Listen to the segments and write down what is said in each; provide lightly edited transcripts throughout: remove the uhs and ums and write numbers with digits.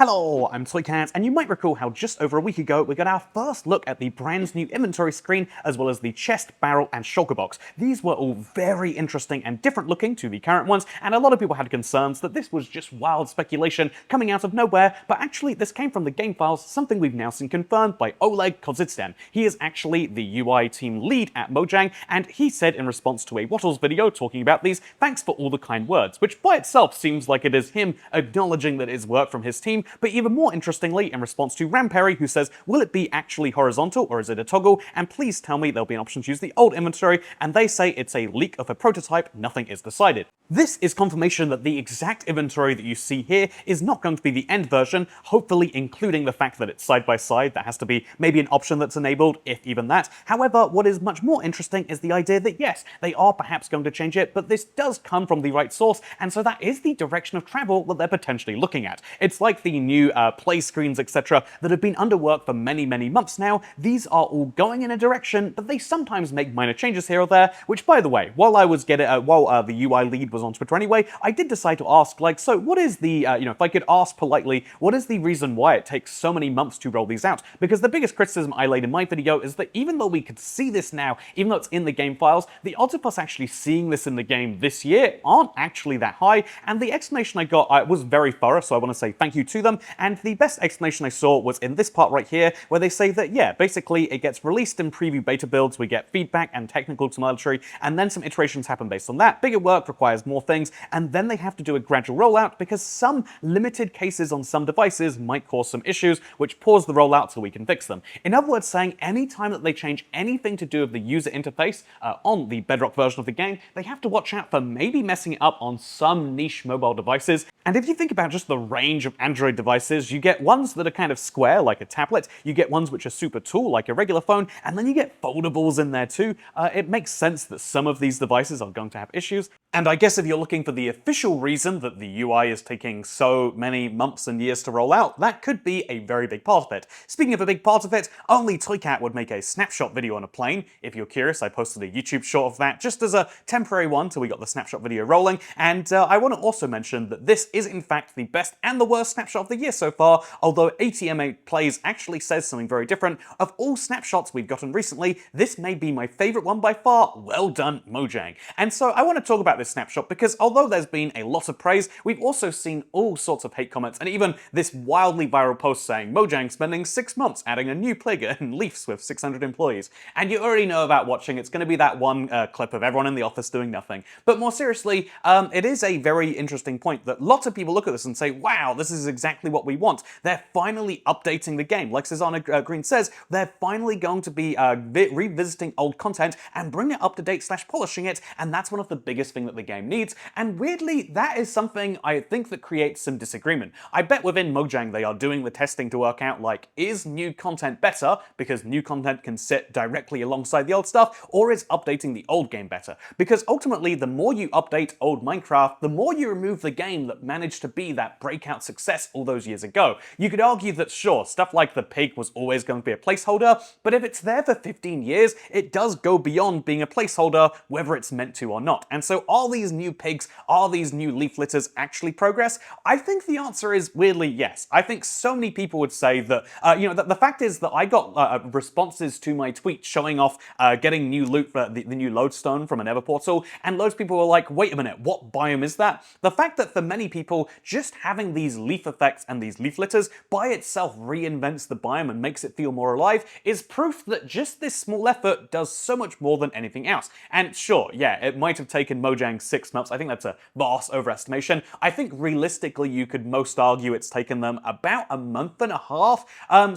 Hello, I'm Toycat, and you might recall how just over a week ago we got our first look at the brand new inventory screen, as well as the chest, barrel, and shulker box. These were all very interesting and different looking to the current ones, and a lot of people had concerns that this was just wild speculation coming out of nowhere, but actually this came from the game files, something we've now seen confirmed by Oleg Kozitsyn. He is actually the UI team lead at Mojang, and he said in response to a Wattles video talking about these, "Thanks for all the kind words," which by itself seems like it is him acknowledging that it's work from his team. But even more interestingly, in response to Ramperry, who says, "Will it be actually horizontal or is it a toggle? And please tell me there'll be an option to use the old inventory," and they say it's a leak of a prototype, nothing is decided. This is confirmation that the exact inventory that you see here is not going to be the end version, hopefully including the fact that it's side by side. That has to be maybe an option that's enabled, if even that. However, what is much more interesting is the idea that yes, they are perhaps going to change it, but this does come from the right source, and so that is the direction of travel that they're potentially looking at. It's like the new play screens, etc., that have been under work for many months now. These are all going in a direction, but they sometimes make minor changes here or there, which, by the way, while I was while the UI lead was on Twitter anyway, I did decide to ask, like, so what is the, if I could ask politely, what is the reason why it takes so many months to roll these out? Because the biggest criticism I laid in my video is that even though we could see this now, even though it's in the game files, the odds of us actually seeing this in the game this year aren't actually that high, and the explanation I got was very thorough, so I want to say thank you to them, and the best explanation I saw was in this part right here, where they say that, yeah, basically it gets released in preview beta builds, we get feedback and technical tumultuary, and then some iterations happen based on that. Bigger work requires more things, and then they have to do a gradual rollout because some limited cases on some devices might cause some issues, which pause the rollout so we can fix them. In other words, saying any time that they change anything to do with the user interface on the Bedrock version of the game, they have to watch out for maybe messing it up on some niche mobile devices. And if you think about just the range of Android devices, you get ones that are kind of square, like a tablet, you get ones which are super tall, like a regular phone, and then you get foldables in there too. It makes sense that some of these devices are going to have issues. And I guess if you're looking for the official reason that the UI is taking so many months and years to roll out, that could be a very big part of it. Speaking of a big part of it, only Toycat would make a snapshot video on a plane. If you're curious, I posted a YouTube short of that just as a temporary one till we got the snapshot video rolling. And I want to also mention that this is in fact the best and the worst snapshot of the year so far, although ATM8 Plays actually says something very different. Of all snapshots we've gotten recently, this may be my favorite one by far. Well done, Mojang. And so I want to talk about this snapshot because although there's been a lot of praise, we've also seen all sorts of hate comments and even this wildly viral post saying Mojang spending 6 months adding a new playgate and Leafs with 600 employees. And you already know about watching, it's going to be that one clip of everyone in the office doing nothing. But more seriously, it is a very interesting point that lots of people look at this and say, wow, this is exactly what we want. They're finally updating the game. Like Susanna Green says, they're finally going to be revisiting old content and bringing it up to date / polishing it, and that's one of the biggest things that the game needs. And weirdly, that is something I think that creates some disagreement. I bet within Mojang they are doing the testing to work out, like, is new content better because new content can sit directly alongside the old stuff, or is updating the old game better? Because ultimately, the more you update old Minecraft, the more you remove the game that managed to be that breakout success all those years ago. You could argue that sure, stuff like the pig was always going to be a placeholder, but if it's there for 15 years, it does go beyond being a placeholder, whether it's meant to or not. And so are these new pigs, are these new leaf litters actually progress? I think the answer is weirdly yes. I think so many people would say that, the fact is that I got responses to my tweet showing off getting new loot for the new lodestone from a nether portal, and loads of people were like, wait a minute, what biome is that? The fact that for many people, just having these leaf effects and these leaf litters by itself reinvents the biome and makes it feel more alive is proof that just this small effort does so much more than anything else. And sure, yeah, it might have taken Mojang 6 months. I think that's a vast overestimation. I think realistically you could most argue it's taken them about a month and a half.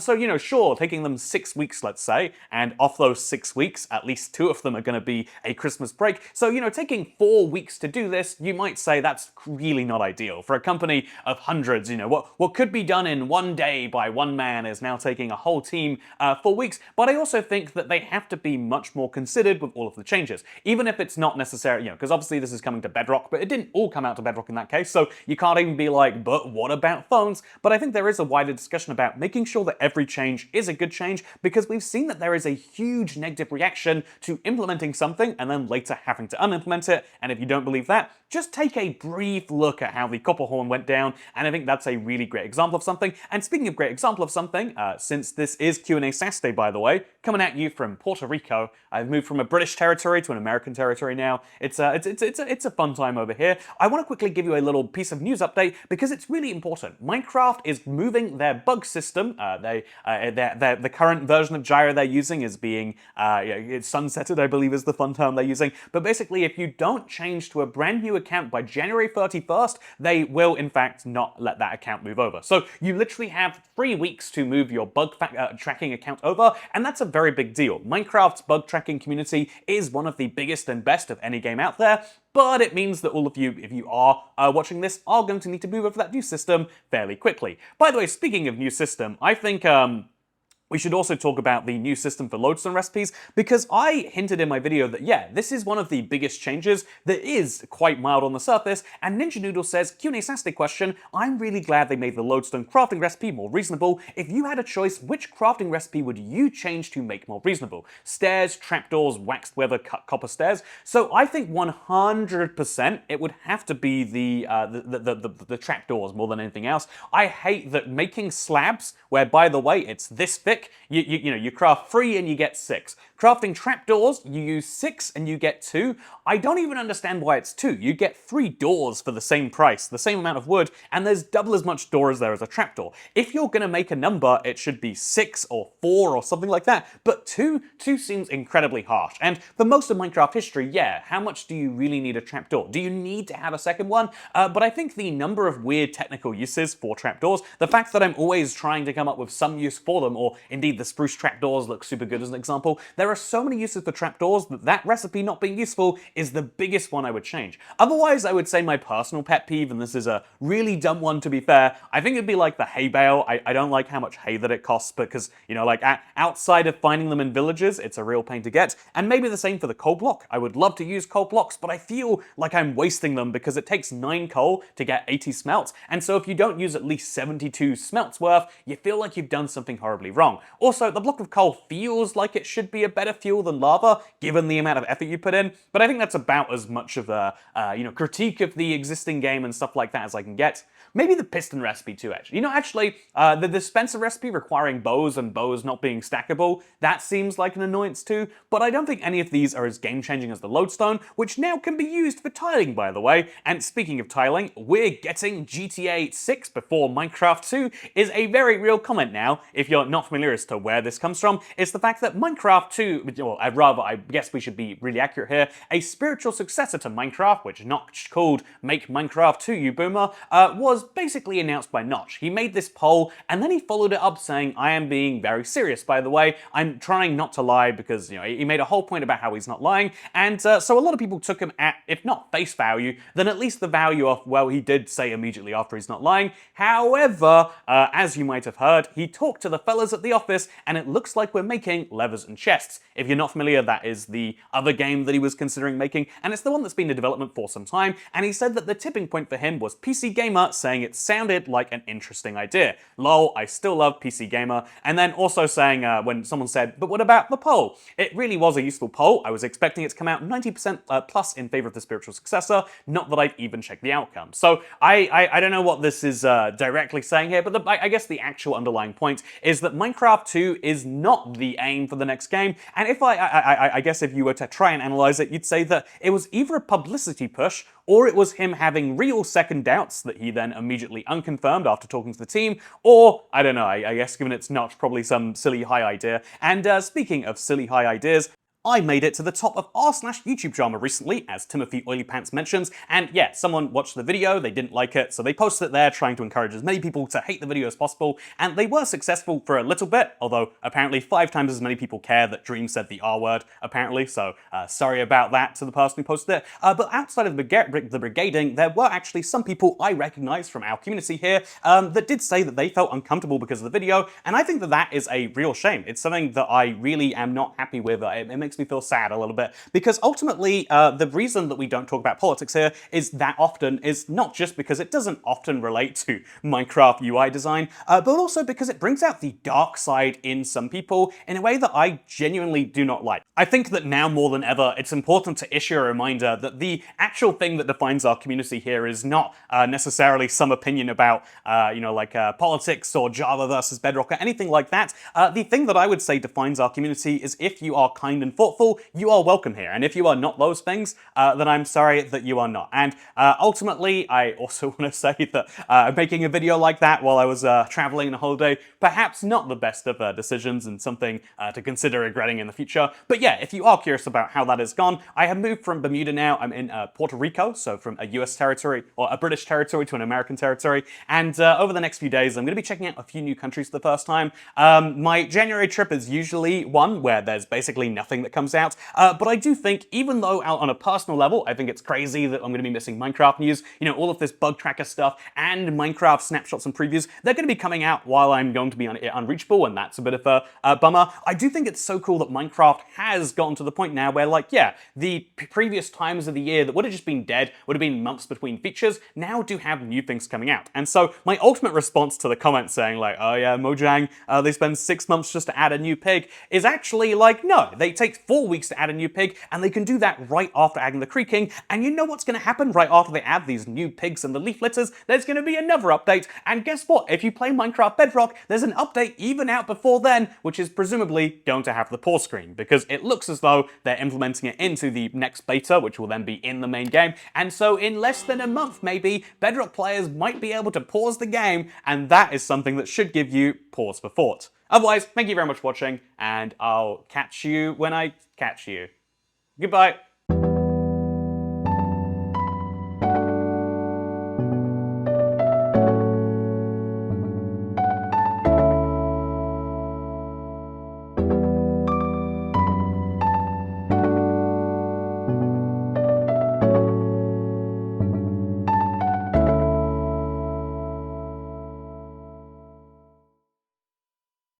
So, sure, taking them 6 weeks, let's say, and off those 6 weeks, at least 2 of them are going to be a Christmas break. So, taking 4 weeks to do this, you might say that's really not ideal. For a company of hundreds, what could be done in one day by one man is now taking a whole team 4 weeks. But I also think that they have to be much more considered with all of the changes, even if it's not necessary, because obviously this is coming to Bedrock, but it didn't all come out to Bedrock in that case, so you can't even be like, but what about phones? But I think there is a wider discussion about making sure that every change is a good change, because we've seen that there is a huge negative reaction to implementing something and then later having to unimplement it, and if you don't believe that, just take a brief look at how the copper horn went down, and I think that's a really great example of something. And speaking of great example of something, since this is Q&A Saturday, by the way, coming at you from Puerto Rico, I've moved from a British territory to an American territory now. It's a fun time over here. I want to quickly give you a little piece of news update because it's really important. Minecraft is moving their bug system. The current version of Gyro they're using is being it's sunsetted, I believe is the fun term they're using. But basically, if you don't change to a brand new account by January 31st, they will in fact not let that account move over. So you literally have 3 weeks to move your bug tracking account over, and that's a very big deal. Minecraft's bug tracking community is one of the biggest and best of any game out there, but it means that all of you, if you are watching this, are going to need to move over to that new system fairly quickly. By the way, speaking of new system, I think we should also talk about the new system for lodestone recipes, because I hinted in my video that, yeah, this is one of the biggest changes that is quite mild on the surface, and Ninja Noodle says, Q&A Saturday question, I'm really glad they made the lodestone crafting recipe more reasonable. If you had a choice, which crafting recipe would you change to make more reasonable? Stairs, trapdoors, waxed weather, cut copper stairs? So I think 100% it would have to be the trapdoors more than anything else. I hate that making slabs, where by the way, it's this thick, you craft 3 and you get 6. Crafting trapdoors, you use 6 and you get 2. I don't even understand why it's 2. You get 3 doors for the same price, the same amount of wood, and there's double as much door as there is a trapdoor. If you're gonna make a number, it should be 6 or 4 or something like that, but 2 seems incredibly harsh. And for most of Minecraft history, yeah, how much do you really need a trapdoor? Do you need to have a second one? But I think the number of weird technical uses for trapdoors, the fact that I'm always trying to come up with some use for them, or indeed the spruce trapdoors look super good as an example, there are so many uses for trapdoors that recipe not being useful is the biggest one I would change. Otherwise, I would say my personal pet peeve, and this is a really dumb one to be fair, I think it'd be like the hay bale. I don't like how much hay that it costs because, like outside of finding them in villages, it's a real pain to get. And maybe the same for the coal block. I would love to use coal blocks, but I feel like I'm wasting them because it takes 9 coal to get 80 smelts. And so if you don't use at least 72 smelts worth, you feel like you've done something horribly wrong. Also, the block of coal feels like it should be a better fuel than lava, given the amount of effort you put in, but I think that's about as much of a critique of the existing game and stuff like that as I can get. Maybe the piston recipe too, actually. The dispenser recipe requiring bows and bows not being stackable, that seems like an annoyance too, but I don't think any of these are as game-changing as the lodestone, which now can be used for tiling, by the way. And speaking of tiling, we're getting GTA 6 before Minecraft 2 is a very real comment now. If you're not familiar as to where this comes from, it's the fact that Minecraft 2, well, I guess we should be really accurate here, a spiritual successor to Minecraft, which Notch called Make Minecraft 2, you boomer, was basically announced by Notch. He made this poll, and then he followed it up saying, I am being very serious, by the way. I'm trying not to lie because, he made a whole point about how he's not lying, and so a lot of people took him at, if not face value, then at least the value of, well, he did say immediately after he's not lying. However, as you might have heard, he talked to the fellas at the office, and it looks like we're making levers and chests. If you're not familiar, that is the other game that he was considering making, and it's the one that's been in development for some time, and he said that the tipping point for him was PC Gamer saying it sounded like an interesting idea. Lol, I still love PC Gamer. And then also saying, when someone said, but what about the poll? It really was a useful poll. I was expecting it to come out 90% plus in favor of the spiritual successor, not that I'd even checked the outcome. So I don't know what this is directly saying here, but I guess the actual underlying point is that Minecraft 2 is not the aim for the next game, and if I guess if you were to try and analyze it, you'd say that it was either a publicity push or it was him having real second doubts that he then immediately unconfirmed after talking to the team, or, I don't know, I guess given it's not probably some silly high idea. And speaking of silly high ideas, I made it to the top of r/YouTube drama recently, as Timothy Oilypants mentions, and yeah, someone watched the video, they didn't like it, so they posted it there trying to encourage as many people to hate the video as possible, and they were successful for a little bit, although apparently 5 times as many people care that Dream said the R word, apparently, so sorry about that to the person who posted it. But outside of the brigading, there were actually some people I recognize from our community here that did say that they felt uncomfortable because of the video, and I think that that is a real shame. It's something that I really am not happy with. It makes makes me feel sad a little bit, because ultimately the reason that we don't talk about politics here is that often is not just because it doesn't often relate to Minecraft UI design, but also because it brings out the dark side in some people in a way that I genuinely do not like. I think that now more than ever, it's important to issue a reminder that the actual thing that defines our community here is not necessarily some opinion about, politics or Java versus Bedrock or anything like that. The thing that I would say defines our community is if you are kind and thoughtful, you are welcome here. And if you are not those things, then I'm sorry that you are not. And ultimately, I also want to say that making a video like that while I was traveling on a holiday, perhaps not the best of decisions and something to consider regretting in the future. But yeah, if you are curious about how that has gone, I have moved from Bermuda now. I'm in Puerto Rico, so from a US territory or a British territory to an American territory. And over the next few days, I'm going to be checking out a few new countries for the first time. My January trip is usually one where there's basically nothing that comes out. But I do think, even though on a personal level, I think it's crazy that I'm going to be missing Minecraft news, all of this bug tracker stuff and Minecraft snapshots and previews, they're going to be coming out while I'm going to be unreachable, and that's a bit of a bummer. I do think it's so cool that Minecraft has gotten to the point now where, like, yeah, the previous times of the year that would have just been dead, would have been months between features, now do have new things coming out. And so my ultimate response to the comments saying like, oh yeah, Mojang, they spend 6 months just to add a new pig, is actually like, no, they take 4 weeks to add a new pig, and they can do that right after adding the creaking. And you know what's going to happen right after they add these new pigs and the leaf litters? There's going to be another update, and guess what? If you play Minecraft Bedrock, there's an update even out before then, which is presumably going to have the pause screen, because it looks as though they're implementing it into the next beta, which will then be in the main game. And so in less than a month, maybe, Bedrock players might be able to pause the game, and that is something that should give you pause for thought. Otherwise, thank you very much for watching, and I'll catch you when I catch you. Goodbye.